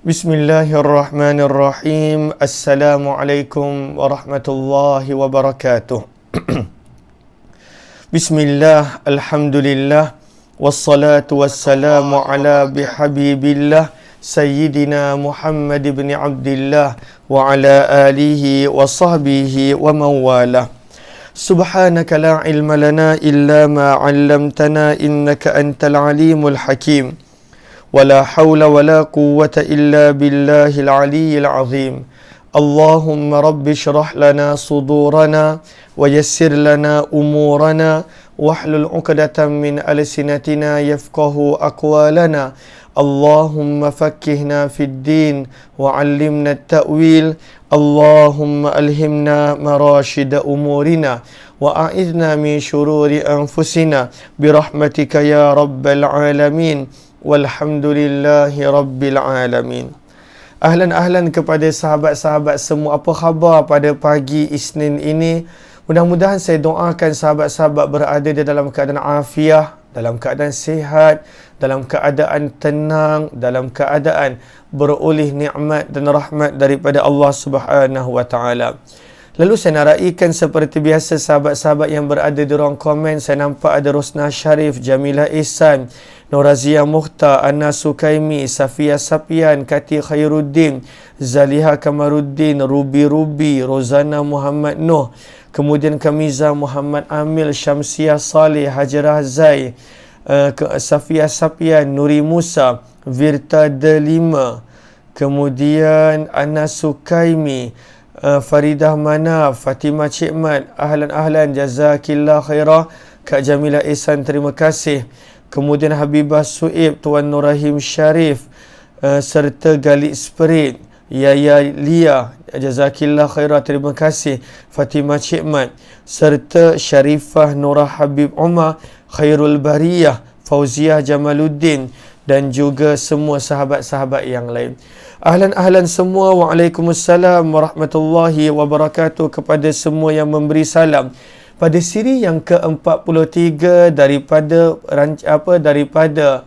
Bismillahirrahmanirrahim. Assalamualaikum warahmatullahi wabarakatuh. Bismillah, alhamdulillah, wassalatu wassalamu ala bihabibillah Sayyidina Muhammad ibn Abdillah wa ala alihi wa sahbihi wa mawalah. Subhanaka la ilma lana illa ma 'allamtana innaka antal alimul hakim. ولا حول ولا قوة إلا بالله العلي العظيم. اللهم رب اشرح لنا صدورنا ويسر لنا أمورنا واحلل عقدة من ألسنتنا يفقه أقوالنا. اللهم فكهنا في الدين وعلمنا التأويل. اللهم ألهمنا مراشد أمورنا وأعذنا من شرور أنفسنا برحمتك يا رب العالمين. Walhamdulillahi Rabbil Alamin. Ahlan kepada sahabat-sahabat semua. Apa khabar pada pagi Isnin ini? Mudah-mudahan saya doakan sahabat-sahabat berada di dalam keadaan afiah, dalam keadaan sihat, dalam keadaan tenang, dalam keadaan beroleh nikmat dan rahmat daripada Allah Subhanahu wa taala. Lalu saya nak raikan seperti biasa sahabat-sahabat yang berada di ruang komen. Saya nampak ada Rosna Sharif, Jamilah Ihsan, Norazia Mukhtar, Anna Sukaimi, Safia Sapian, Kati Khairuddin, Zaliha Kamaruddin, Ruby, Rozana Muhammad Noh, kemudian Kamiza Muhammad Amil, Syamsiah Saleh, Hajarah Zai, Safia Sapian, Nuri Musa, Virta Delima, kemudian Anna Sukaimi, Faridah Manaf, Fatimah Cikmat, ahlan jazakillah khairah. Kak Jamilah Ihsan, terima kasih. Kemudian Habibah Suib, Tuan Nurahim Sharif, serta Galik Spirit, Yaya Lia, jazakillah khairah, terima kasih. Fatimah Cikmat, serta Syarifah Nurah Habib Umar, Khairul Bariyah, Fauziah Jamaluddin, dan juga semua sahabat-sahabat yang lain. Ahlan semua. Waalaikumsalam warahmatullahi wabarakatuh kepada semua yang memberi salam pada siri yang ke-43 daripada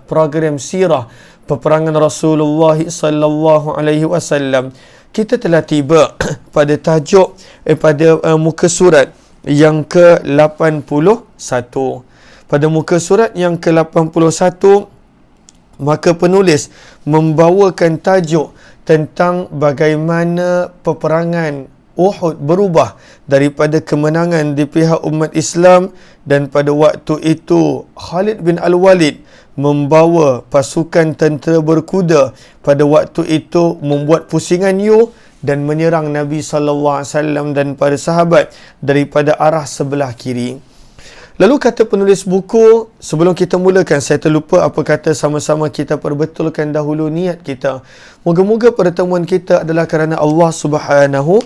program sirah peperangan Rasulullah sallallahu alaihi wasallam. Kita telah tiba pada tajuk pada muka surat yang ke-81. Pada muka surat yang ke-81, maka penulis membawakan tajuk tentang bagaimana peperangan Uhud berubah daripada kemenangan di pihak umat Islam, dan pada waktu itu Khalid bin Al-Walid membawa pasukan tentera berkuda pada waktu itu membuat pusingan you dan menyerang Nabi SAW dan para sahabat daripada arah sebelah kiri. Lalu kata penulis buku, sebelum kita mulakan, saya terlupa apa kata, sama-sama kita perbetulkan dahulu niat kita. Moga-moga pertemuan kita adalah kerana Allah Subhanahu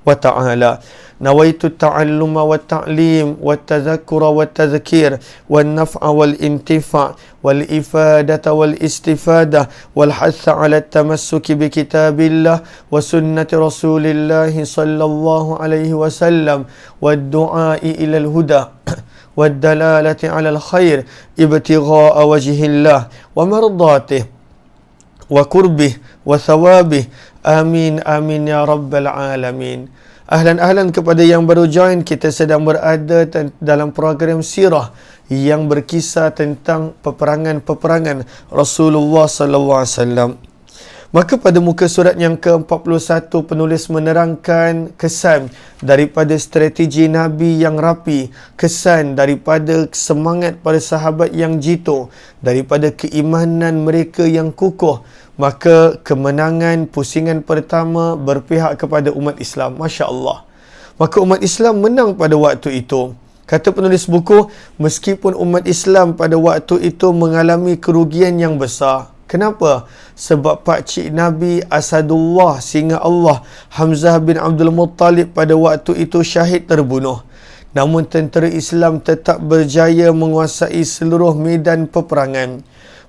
wa ta'ala. Nawaitu ta'alluma wa ta'lim wa tadhakkura wa tadhkir wa naf'a wal intifa' wal ifadata wal istifadah wal hatha ala tamassuki bi kitabillah wa sunnati rasulillahi sallallahu alaihi wasallam wa du'ai ilal huda والدلالة على الخير ابتغاء وجه الله ومرضاته وقربه وثوابه آمين آمين يا رب العالمين. Ahlan kepada yang baru join, kita sedang berada dalam program sirah yang berkisah tentang peperangan Rasulullah sallallahu alaihi wasallam. Maka pada muka surat yang ke-41 penulis menerangkan kesan daripada strategi Nabi yang rapi, kesan daripada semangat para sahabat yang jitu, daripada keimanan mereka yang kukuh. Maka kemenangan pusingan pertama berpihak kepada umat Islam. Masya Allah. Maka umat Islam menang pada waktu itu. Kata penulis buku, meskipun umat Islam pada waktu itu mengalami kerugian yang besar. Kenapa? Sebab pakcik Nabi Asadullah, singa Allah, Hamzah bin Abdul Muttalib pada waktu itu syahid terbunuh. Namun tentera Islam tetap berjaya menguasai seluruh medan peperangan.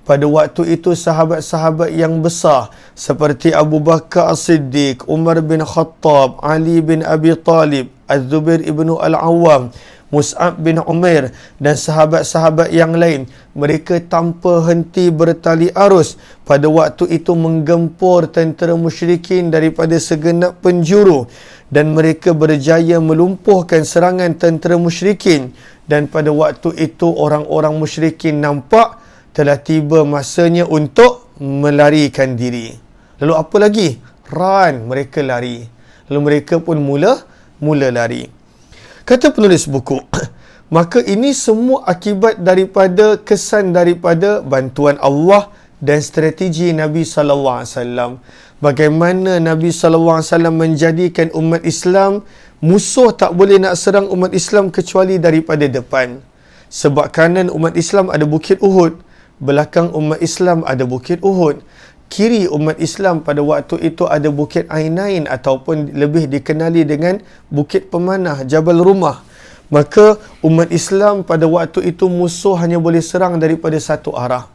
Pada waktu itu sahabat-sahabat yang besar seperti Abu Bakar As-Siddiq, Umar bin Khattab, Ali bin Abi Talib, Az-Zubair ibnu Al-Awwam, Mus'ab bin Umair dan sahabat-sahabat yang lain, mereka tanpa henti bertali arus pada waktu itu menggempur tentera musyrikin daripada segenap penjuru, dan mereka berjaya melumpuhkan serangan tentera musyrikin. Dan pada waktu itu orang-orang musyrikin nampak telah tiba masanya untuk melarikan diri. Lalu apa lagi? Run, mereka lari. Lalu mereka pun mula lari. Kata penulis buku, maka ini semua akibat daripada kesan daripada bantuan Allah dan strategi Nabi SAW. Bagaimana Nabi SAW menjadikan umat Islam, musuh tak boleh nak serang umat Islam kecuali daripada depan. Sebab kanan umat Islam ada Bukit Uhud, belakang umat Islam ada Bukit Uhud, kiri umat Islam pada waktu itu ada Bukit Ainain ataupun lebih dikenali dengan Bukit Pemanah, Jabal Rumah. Maka umat Islam pada waktu itu musuh hanya boleh serang daripada satu arah.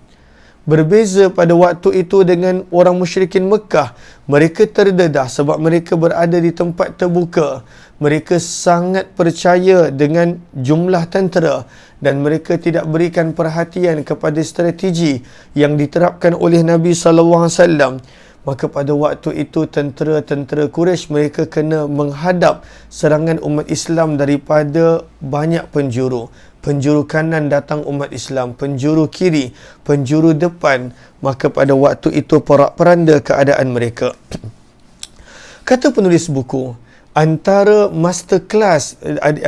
Berbeza pada waktu itu dengan orang musyrikin Mekah. Mereka terdedah sebab mereka berada di tempat terbuka. Mereka sangat percaya dengan jumlah tentera dan mereka tidak berikan perhatian kepada strategi yang diterapkan oleh Nabi SAW. Maka pada waktu itu tentera-tentera Quraisy mereka kena menghadap serangan umat Islam daripada banyak penjuru. Penjuru kanan datang umat Islam, penjuru kiri, penjuru depan. Maka pada waktu itu porak-poranda keadaan mereka. Kata penulis buku, antara masterclass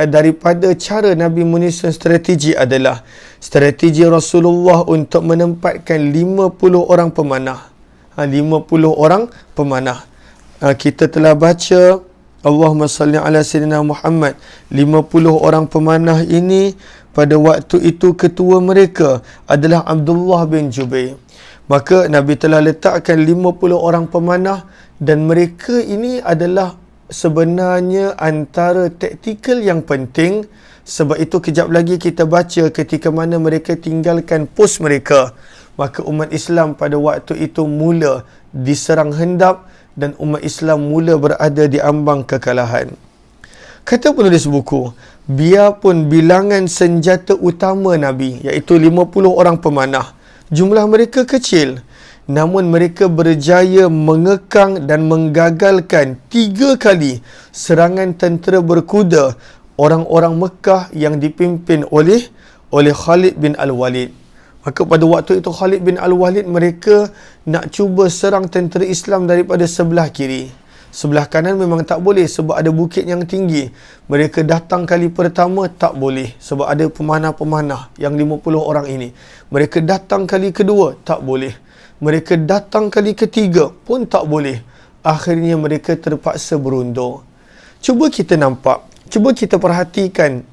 daripada cara Nabi menyusun strategi adalah strategi Rasulullah untuk menempatkan 50 orang pemanah. 50 orang pemanah. Kita telah baca Allahumma salli ala sayyidina Muhammad. 50 orang pemanah ini pada waktu itu ketua mereka adalah Abdullah bin Jubair. Maka Nabi telah letakkan 50 orang pemanah dan mereka ini adalah sebenarnya antara taktikal yang penting. Sebab itu kejap lagi kita baca ketika mana mereka tinggalkan pos mereka. Maka umat Islam pada waktu itu mula diserang hendap dan umat Islam mula berada di ambang kekalahan. Kata penulis buku, biarpun bilangan senjata utama Nabi iaitu 50 orang pemanah, jumlah mereka kecil, namun mereka berjaya mengekang dan menggagalkan 3 kali serangan tentera berkuda orang-orang Mekah yang dipimpin oleh Khalid bin Al-Walid. Maka pada waktu itu Khalid bin Al-Walid mereka nak cuba serang tentera Islam daripada sebelah kiri. Sebelah kanan memang tak boleh sebab ada bukit yang tinggi. Mereka datang kali pertama tak boleh sebab ada pemanah-pemanah yang 50 orang ini. Mereka datang kali kedua tak boleh. Mereka datang kali ketiga pun tak boleh. Akhirnya mereka terpaksa berundur. Cuba kita nampak, cuba kita perhatikan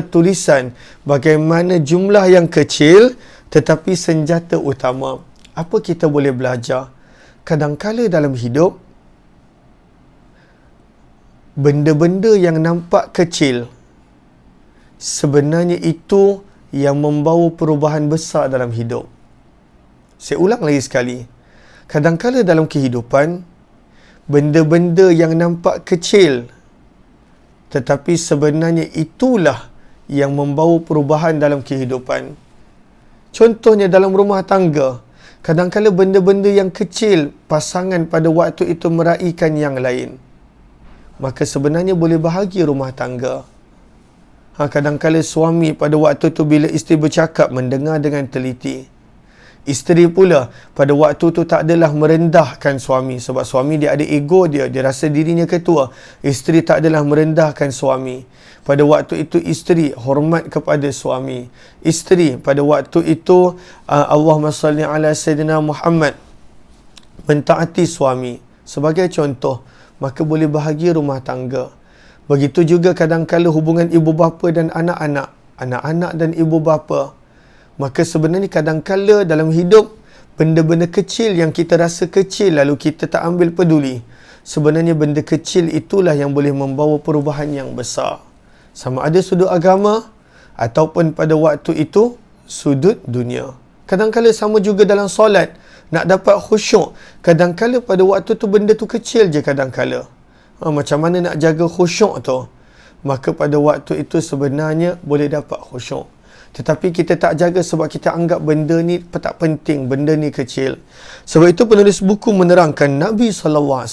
tulisan bagaimana jumlah yang kecil tetapi senjata utama. Apa kita boleh belajar? Kadang-kala dalam hidup, benda-benda yang nampak kecil sebenarnya itu yang membawa perubahan besar dalam hidup. Saya ulang lagi sekali. Kadang-kala dalam kehidupan, benda-benda yang nampak kecil tetapi sebenarnya itulah yang membawa perubahan dalam kehidupan. Contohnya dalam rumah tangga, kadang-kala benda-benda yang kecil pasangan pada waktu itu meraihkan yang lain. Maka sebenarnya boleh bahagia rumah tangga. Kadang-kala suami pada waktu itu bila isteri bercakap mendengar dengan teliti. Isteri pula pada waktu tu tak adalah merendahkan suami sebab suami dia ada ego dia rasa dirinya ketua. Isteri tak adalah merendahkan suami. Pada waktu itu isteri hormat kepada suami. Isteri pada waktu itu Allahumma salli ala sayyidina Muhammad mentaati suami. Sebagai contoh, maka boleh bahagia rumah tangga. Begitu juga kadang-kala hubungan ibu bapa dan anak-anak, anak-anak dan ibu bapa. Maka sebenarnya kadang-kala dalam hidup, benda-benda kecil yang kita rasa kecil lalu kita tak ambil peduli. Sebenarnya benda kecil itulah yang boleh membawa perubahan yang besar. Sama ada sudut agama ataupun pada waktu itu sudut dunia. Kadang-kala sama juga dalam solat, nak dapat khusyuk, kadang-kala pada waktu tu benda tu kecil je kadang-kala. Macam mana nak jaga khusyuk tu? Maka pada waktu itu sebenarnya boleh dapat khusyuk. Tetapi kita tak jaga sebab kita anggap benda ni tak penting, benda ni kecil. Sebab itu penulis buku menerangkan Nabi SAW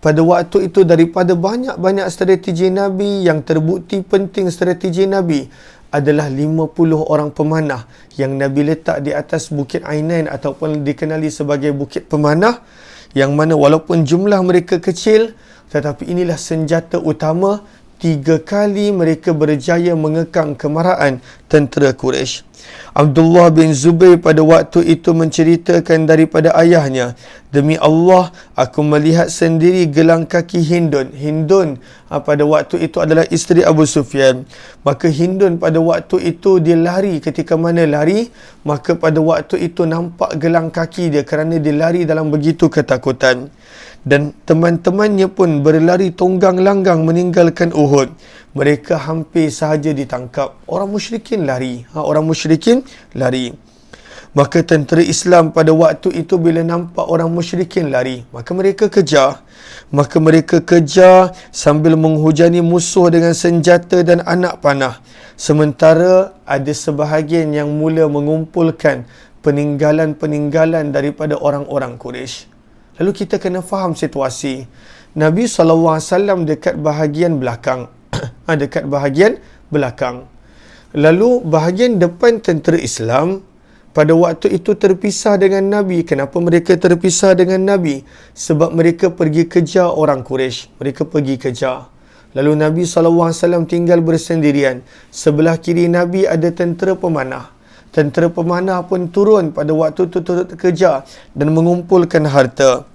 pada waktu itu daripada banyak-banyak strategi Nabi, yang terbukti penting strategi Nabi adalah 50 orang pemanah yang Nabi letak di atas Bukit Ainain ataupun dikenali sebagai Bukit Pemanah, yang mana walaupun jumlah mereka kecil, tetapi inilah senjata utama. 3 kali mereka berjaya mengekang kemarahan tentera Quraisy. Abdullah bin Zubair pada waktu itu menceritakan daripada ayahnya, demi Allah, aku melihat sendiri gelang kaki Hindun. Hindun pada waktu itu adalah isteri Abu Sufyan. Maka Hindun pada waktu itu dia lari. Ketika mana lari, maka pada waktu itu nampak gelang kaki dia kerana dia lari dalam begitu ketakutan. Dan teman-temannya pun berlari tonggang langgang meninggalkan Uhud. Mereka hampir sahaja ditangkap. Orang musyrikin lari. Orang musyrikin lari. Maka tentera Islam pada waktu itu bila nampak orang musyrikin lari, maka mereka kejar. Maka mereka kejar sambil menghujani musuh dengan senjata dan anak panah. Sementara ada sebahagian yang mula mengumpulkan peninggalan-peninggalan daripada orang-orang Quraisy. Lalu kita kena faham situasi. Nabi SAW dekat bahagian belakang. Dekat bahagian belakang. Lalu bahagian depan tentera Islam pada waktu itu terpisah dengan Nabi. Kenapa mereka terpisah dengan Nabi? Sebab mereka pergi kejar orang Quraisy. Mereka pergi kejar. Lalu Nabi SAW tinggal bersendirian. Sebelah kiri Nabi ada tentera pemanah. Tentera pemanah pun turun pada waktu itu turut kejar dan mengumpulkan harta.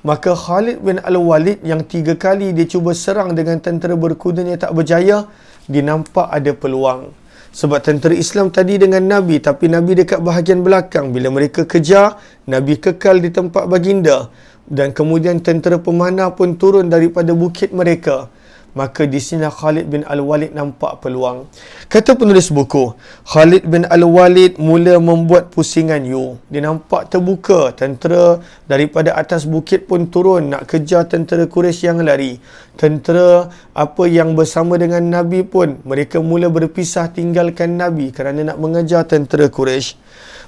Maka Khalid bin Al-Walid yang 3 kali dia cuba serang dengan tentera berkudanya tak berjaya, dia nampak ada peluang. Sebab tentera Islam tadi dengan Nabi, tapi Nabi dekat bahagian belakang. Bila mereka kejar, Nabi kekal di tempat baginda. Dan kemudian tentera pemanah pun turun daripada bukit mereka. Maka di sini Khalid bin Al-Walid nampak peluang. Kata penulis buku, Khalid bin Al-Walid mula membuat pusingan you. Dia nampak terbuka, tentera daripada atas bukit pun turun nak kejar tentera Quraisy yang lari. Tentera apa yang bersama dengan Nabi pun, mereka mula berpisah tinggalkan Nabi kerana nak mengejar tentera Quraisy.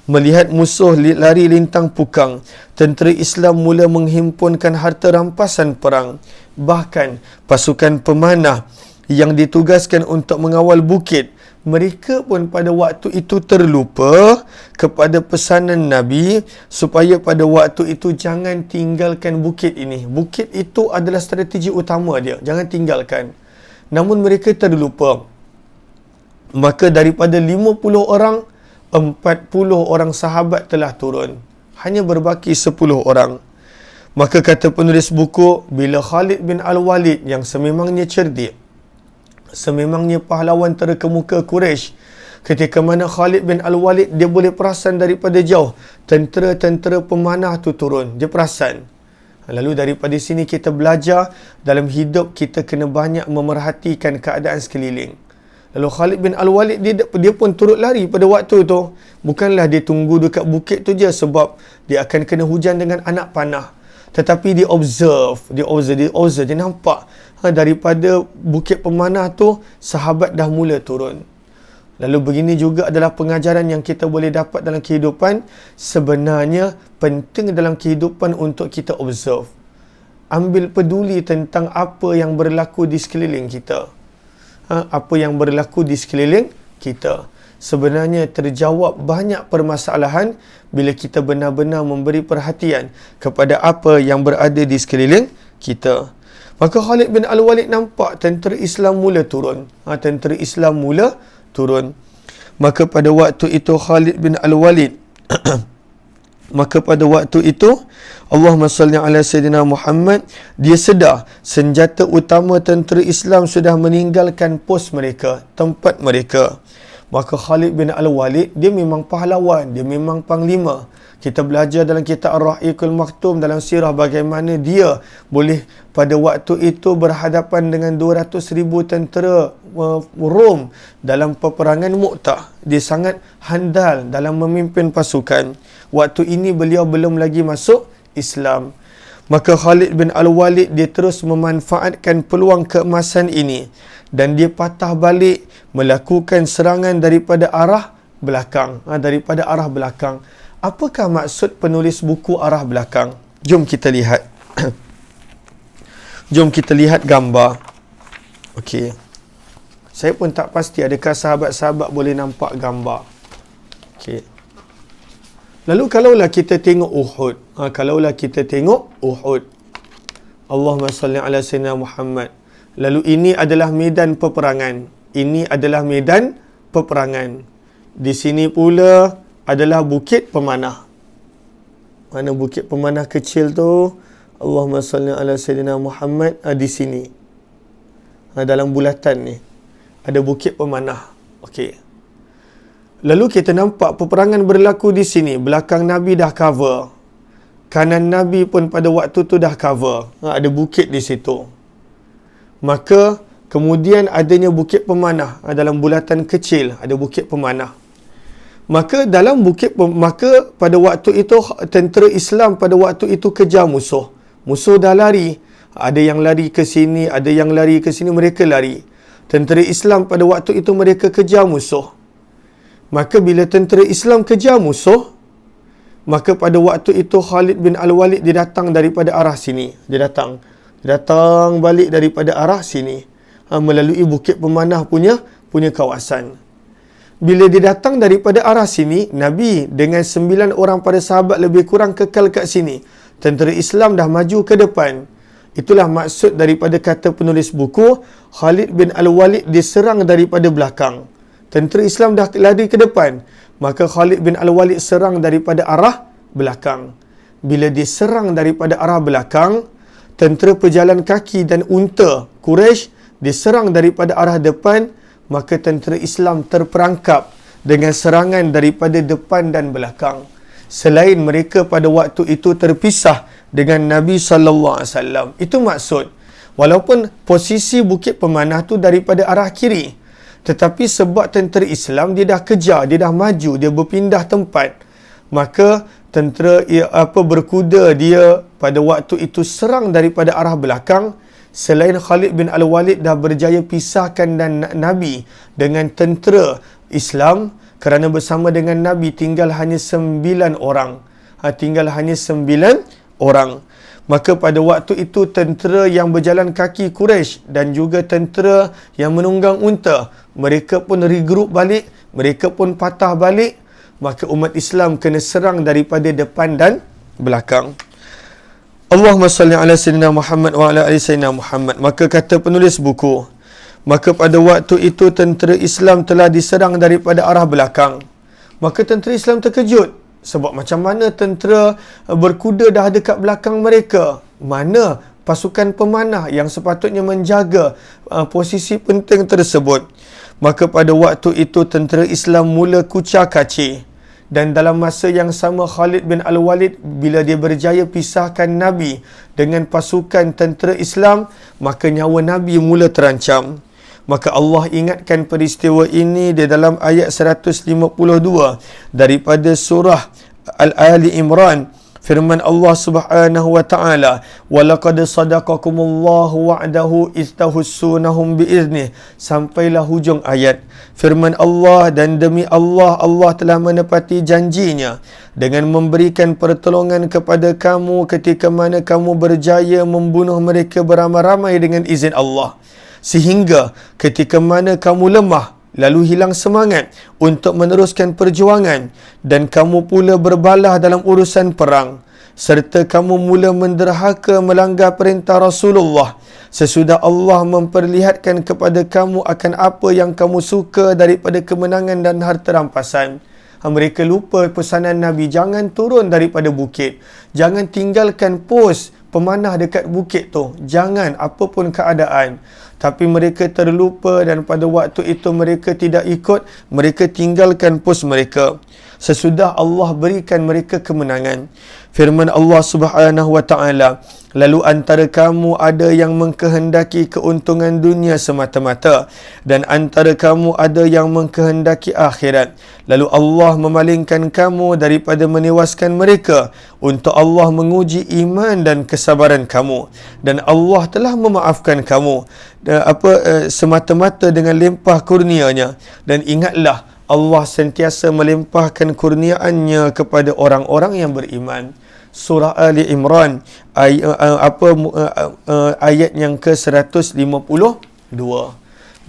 Melihat musuh lari lintang pukang, tentera Islam mula menghimpunkan harta rampasan perang. Bahkan pasukan pemanah yang ditugaskan untuk mengawal bukit, mereka pun pada waktu itu terlupa kepada pesanan Nabi supaya pada waktu itu jangan tinggalkan bukit ini. Bukit itu adalah strategi utama dia, jangan tinggalkan. Namun mereka terlupa. Maka daripada 50 orang, 40 orang sahabat telah turun. Hanya berbaki 10 orang. Maka kata penulis buku, bila Khalid bin Al-Walid yang sememangnya cerdik, sememangnya pahlawan terkemuka Quraisy, ketika mana Khalid bin Al-Walid dia boleh perasan daripada jauh tentera-tentera pemanah tu turun, dia perasan. Lalu daripada sini kita belajar dalam hidup kita kena banyak memerhatikan keadaan sekeliling. Lalu Khalid bin Al-Walid dia pun turut lari pada waktu tu. Bukanlah dia tunggu dekat bukit tu je sebab dia akan kena hujan dengan anak panah. Tetapi dia observe, dia nampak daripada bukit pemanah tu sahabat dah mula turun. Lalu begini juga adalah pengajaran yang kita boleh dapat dalam kehidupan. Sebenarnya penting dalam kehidupan untuk kita observe. Ambil peduli tentang apa yang berlaku di sekeliling kita. Apa yang berlaku di sekeliling kita. Sebenarnya terjawab banyak permasalahan bila kita benar-benar memberi perhatian kepada apa yang berada di sekeliling kita. Maka Khalid bin Al-Walid nampak tentera Islam mula turun. Tentera Islam mula turun. Maka pada waktu itu Khalid bin Al-Walid maka pada waktu itu Allahumma salli ala Sayyidina Muhammad, dia sedar senjata utama tentera Islam sudah meninggalkan pos mereka, tempat mereka. Maka Khalid bin Al-Walid dia memang pahlawan, dia memang panglima. Kita belajar dalam kitab Ar-Rahiqul Maktum dalam sirah bagaimana dia boleh pada waktu itu berhadapan dengan 200,000 tentera Rom dalam peperangan Mu'tah. Dia sangat handal dalam memimpin pasukan. Waktu ini beliau belum lagi masuk Islam. Maka Khalid bin Al-Walid dia terus memanfaatkan peluang keemasan ini dan dia patah balik melakukan serangan daripada arah belakang. Daripada arah belakang. Apakah maksud penulis buku arah belakang? Jom kita lihat. Jom kita lihat gambar. Okey. Saya pun tak pasti adakah sahabat-sahabat boleh nampak gambar. Okey. Lalu kalaulah kita tengok Uhud. Kalaulah kita tengok Uhud. Allahumma salli ala sayyidina Muhammad. Lalu ini adalah medan peperangan. Ini adalah medan peperangan. Di sini pula adalah bukit pemanah. Mana bukit pemanah kecil tu? Allahumma salli ala sayyidina Muhammad. Di sini. Dalam bulatan ni. Ada bukit pemanah. Okey. Lalu kita nampak peperangan berlaku di sini. Belakang Nabi dah cover. Kanan Nabi pun pada waktu tu dah cover. Ada bukit di situ. Maka kemudian adanya bukit pemanah. Dalam bulatan kecil ada bukit pemanah. Maka maka pada waktu itu tentera Islam pada waktu itu kejar musuh. Musuh dah lari. Ada yang lari ke sini, ada yang lari ke sini, mereka lari. Tentera Islam pada waktu itu mereka kejar musuh. Maka bila tentera Islam kejar musuh, maka pada waktu itu Khalid bin Al-Walid dia datang daripada arah sini. Dia datang balik daripada arah sini. Melalui bukit pemanah punya kawasan. Bila dia datang daripada arah sini, Nabi dengan 9 orang pada sahabat lebih kurang kekal kat sini. Tentera Islam dah maju ke depan. Itulah maksud daripada kata penulis buku, Khalid bin Al-Walid diserang daripada belakang. Tentera Islam dah lari ke depan. Maka Khalid bin Al-Walid serang daripada arah belakang. Bila diserang daripada arah belakang, tentera pejalan kaki dan unta Quraisy diserang daripada arah depan, maka tentera Islam terperangkap dengan serangan daripada depan dan belakang. Selain mereka pada waktu itu terpisah dengan Nabi SAW. Itu maksud. Walaupun posisi bukit pemanah tu daripada arah kiri, tetapi sebab tentera Islam dia dah kejar, dia dah maju, dia berpindah tempat, maka tentera berkuda dia pada waktu itu serang daripada arah belakang. Selain Khalid bin Al-Walid dah berjaya pisahkan dan Nabi dengan tentera Islam, kerana bersama dengan Nabi tinggal hanya 9 orang. Tinggal hanya 9 orang. Maka pada waktu itu tentera yang berjalan kaki Quraisy dan juga tentera yang menunggang unta, mereka pun regroup balik, mereka pun patah balik. Maka umat Islam kena serang daripada depan dan belakang. Allahumma salli ala sayyidina Muhammad wa ala ali sayyidina Muhammad. Maka kata penulis buku, maka pada waktu itu tentera Islam telah diserang daripada arah belakang. Maka tentera Islam terkejut. Sebab macam mana tentera berkuda dah ada kat belakang mereka? Mana pasukan pemanah yang sepatutnya menjaga posisi penting tersebut? Maka pada waktu itu tentera Islam mula kucar-kacir. Dan dalam masa yang sama Khalid bin Al-Walid bila dia berjaya pisahkan Nabi dengan pasukan tentera Islam, maka nyawa Nabi mula terancam. Maka Allah ingatkan peristiwa ini di dalam ayat 152 daripada surah Al-Ali Imran. Firman Allah Subhanahu wa taala, "Walaqad sadaqakumullahu wa'dahu istahussunahum biiznih." Sampailah hujung ayat. Firman Allah, dan demi Allah, Allah telah menepati janjinya dengan memberikan pertolongan kepada kamu ketika mana kamu berjaya membunuh mereka beramai-ramai dengan izin Allah. Sehingga ketika mana kamu lemah, lalu hilang semangat untuk meneruskan perjuangan, dan kamu pula berbalah dalam urusan perang, serta kamu mula menderhaka melanggar perintah Rasulullah, sesudah Allah memperlihatkan kepada kamu akan apa yang kamu suka daripada kemenangan dan harta rampasan. Mereka lupa pesanan Nabi, jangan turun daripada bukit, jangan tinggalkan pos pemanah dekat bukit tu, jangan apapun keadaan. Tapi mereka terlupa dan pada waktu itu mereka tidak ikut, mereka tinggalkan pos mereka. sesudah Allah berikan mereka kemenangan. Firman Allah Subhanahu wa taala, lalu antara kamu ada yang mengkehendaki keuntungan dunia semata-mata dan antara kamu ada yang mengkehendaki akhirat. Lalu Allah memalingkan kamu daripada menewaskan mereka untuk Allah menguji iman dan kesabaran kamu, dan Allah telah memaafkan kamu semata-mata dengan limpah kurnia-Nya. Dan ingatlah, Allah sentiasa melimpahkan kurniaannya kepada orang-orang yang beriman. Surah Ali Imran ayat yang ke-152.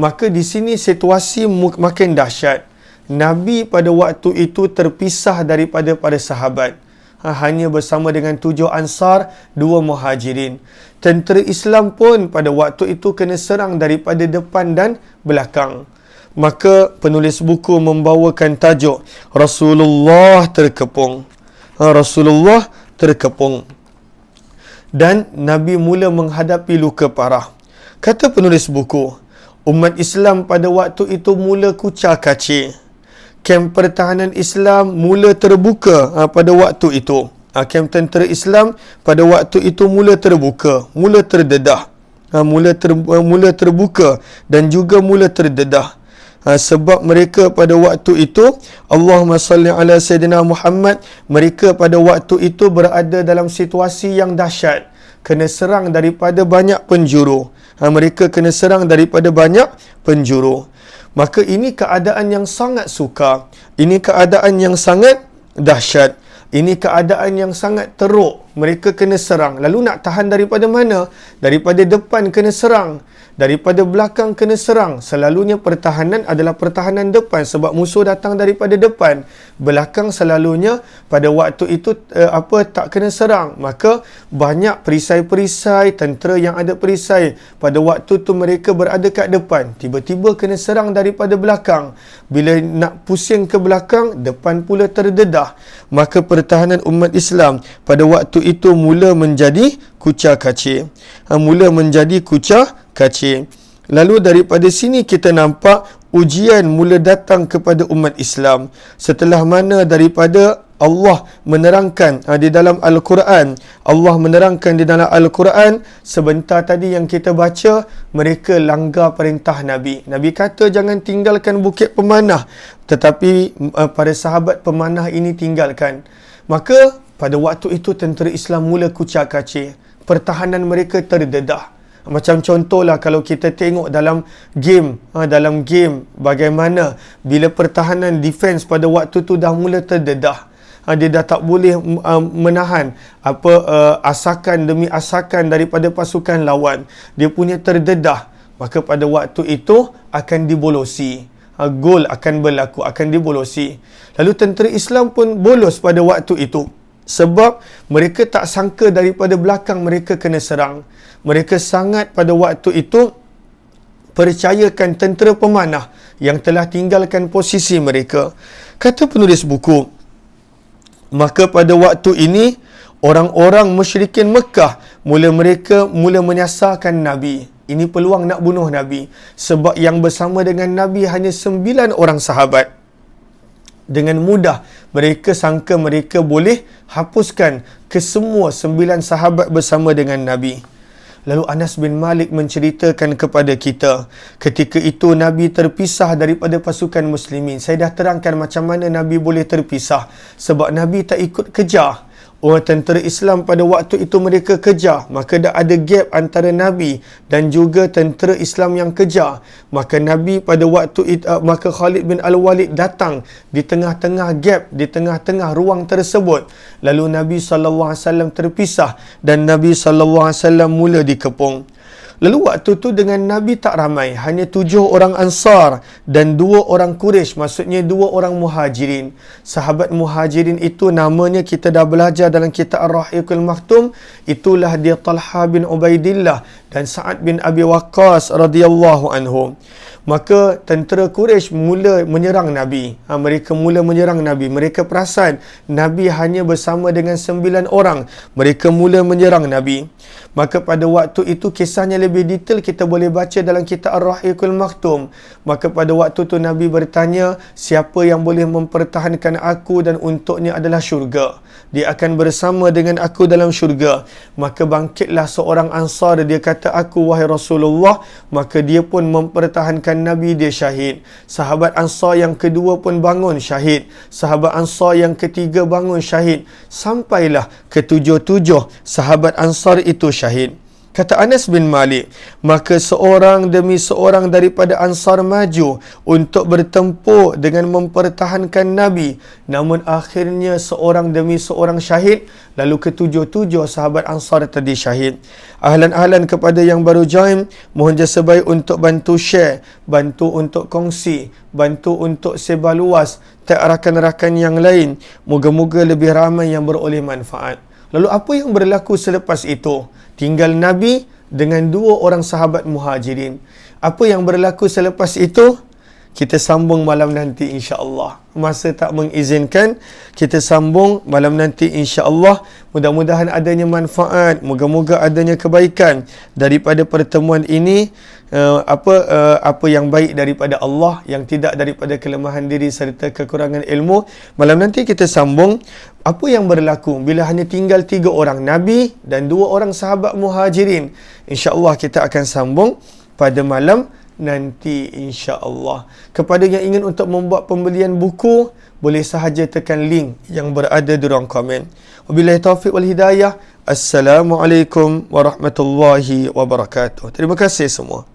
Maka di sini situasi makin dahsyat. Nabi pada waktu itu terpisah daripada para sahabat. Hanya bersama dengan 7 Ansar, 2 Muhajirin. Tentera Islam pun pada waktu itu kena serang daripada depan dan belakang. Maka penulis buku membawakan tajuk Rasulullah terkepung. Rasulullah terkepung. Dan Nabi mula menghadapi luka parah. Kata penulis buku, umat Islam pada waktu itu mula kucar kacir. Kem pertahanan Islam mula terbuka pada waktu itu. Kem tentera Islam pada waktu itu mula terbuka, mula terdedah. Mula terbuka dan juga mula terdedah. Sebab mereka pada waktu itu, Allahumma salli ala Sayyidina Muhammad, mereka pada waktu itu berada dalam situasi yang dahsyat. Kena serang daripada banyak penjuru. Mereka kena serang daripada banyak penjuru. Maka ini keadaan yang sangat sukar. Ini keadaan yang sangat dahsyat. Ini keadaan yang sangat teruk. Mereka kena serang. Lalu nak tahan daripada mana? Daripada depan kena serang. Daripada belakang kena serang. Selalunya pertahanan adalah pertahanan depan sebab musuh datang daripada depan. Belakang selalunya pada waktu itu tak kena serang. Maka banyak perisai-perisai, tentera yang ada perisai. Pada waktu tu mereka berada kat depan. Tiba-tiba kena serang daripada belakang. Bila nak pusing ke belakang, depan pula terdedah. Maka pertahanan umat Islam pada waktu itu mula menjadi kucar kacir. Mula menjadi kucar kacir. Lalu daripada sini kita nampak ujian mula datang kepada umat Islam. Setelah mana daripada Allah menerangkan di dalam Al-Quran. Allah menerangkan di dalam Al-Quran, sebentar tadi yang kita baca, mereka langgar perintah Nabi. Nabi kata jangan tinggalkan bukit pemanah. Tetapi para sahabat pemanah ini tinggalkan. Maka pada waktu itu tentera Islam mula kucar kacir. Pertahanan mereka terdedah. Macam contohlah kalau kita tengok dalam game bagaimana bila pertahanan defense pada waktu tu dah mula terdedah. Dia dah tak boleh menahan asakan demi asakan daripada pasukan lawan. Dia punya terdedah. Maka pada waktu itu akan dibolosi. Gol akan berlaku, akan dibolosi. Lalu tentera Islam pun bolos pada waktu itu. Sebab mereka tak sangka daripada belakang mereka kena serang. Mereka sangat pada waktu itu percayakan tentera pemanah yang telah tinggalkan posisi mereka. Kata penulis buku, maka pada waktu ini orang-orang musyrikin Mekah mula menyasarkan Nabi. Ini peluang nak bunuh Nabi. Sebab yang bersama dengan Nabi hanya 9 orang sahabat. Dengan mudah mereka sangka mereka boleh hapuskan kesemua 9 sahabat bersama dengan Nabi. Lalu Anas bin Malik menceritakan kepada kita, ketika itu Nabi terpisah daripada pasukan muslimin. Saya dah terangkan macam mana Nabi boleh terpisah. Sebab Nabi tak ikut kejar. Orang tentera Islam pada waktu itu mereka kejar. Maka dah ada gap antara Nabi dan juga tentera Islam yang kejar. Maka Nabi pada waktu itu, maka Khalid bin Al-Walid datang di tengah-tengah gap, di tengah-tengah ruang tersebut. Lalu Nabi SAW terpisah dan Nabi SAW mula dikepung. Lalu waktu tu dengan Nabi tak ramai, hanya 7 orang Ansar dan 2 orang Quraisy, maksudnya 2 orang Muhajirin. Sahabat Muhajirin itu namanya kita dah belajar dalam kitab Ar-Rahiqul Maktum, itulah dia Talha bin Ubaidillah dan Sa'ad bin Abi Waqqas radhiyallahu anhu. Maka tentera Quraisy mula menyerang Nabi. Mereka mula menyerang Nabi. Mereka perasan Nabi hanya bersama dengan 9 orang. Mereka mula menyerang Nabi. Maka pada waktu itu kisahnya lebih detail kita boleh baca dalam kitab Ar-Rahiqul Maktum. Maka pada waktu itu Nabi bertanya, siapa yang boleh mempertahankan aku dan untuknya adalah syurga. Dia akan bersama dengan aku dalam syurga. Maka bangkitlah seorang Ansar, dia kata, aku wahai Rasulullah. Maka dia pun mempertahankan Nabi, dia syahid. Sahabat Ansar yang kedua pun bangun syahid. Sahabat Ansar yang ketiga bangun syahid. Sampailah ketujuh-tujuh sahabat Ansar itu syahid. Kata Anas bin Malik, maka seorang demi seorang daripada Ansar maju untuk bertempur dengan mempertahankan Nabi. Namun akhirnya seorang demi seorang syahid, lalu ketujuh-tujuh sahabat Ansar tadi syahid. Ahlan-ahlan kepada yang baru join, mohon jasa baik untuk bantu share, bantu untuk kongsi, bantu untuk sebar luas ke rakan-rakan yang lain. Moga-moga lebih ramai yang beroleh manfaat. Lalu apa yang berlaku selepas itu? Tinggal Nabi dengan 2 orang sahabat Muhajirin. Apa yang berlaku selepas itu? Kita sambung malam nanti insya-Allah. Masa tak mengizinkan, kita sambung malam nanti insya-Allah. Mudah-mudahan adanya manfaat, moga-moga adanya kebaikan daripada pertemuan ini. Apa yang baik daripada Allah, yang tidak daripada kelemahan diri serta kekurangan ilmu. Malam nanti kita sambung apa yang berlaku bila hanya tinggal 3 orang Nabi dan 2 orang sahabat Muhajirin. Insya-Allah kita akan sambung pada malam nanti insya-Allah. Kepada yang ingin untuk membuat pembelian buku, boleh sahaja tekan link yang berada di ruang komen. Wabillahi taufiq wal hidayah. Assalamualaikum warahmatullahi wabarakatuh. Terima kasih semua.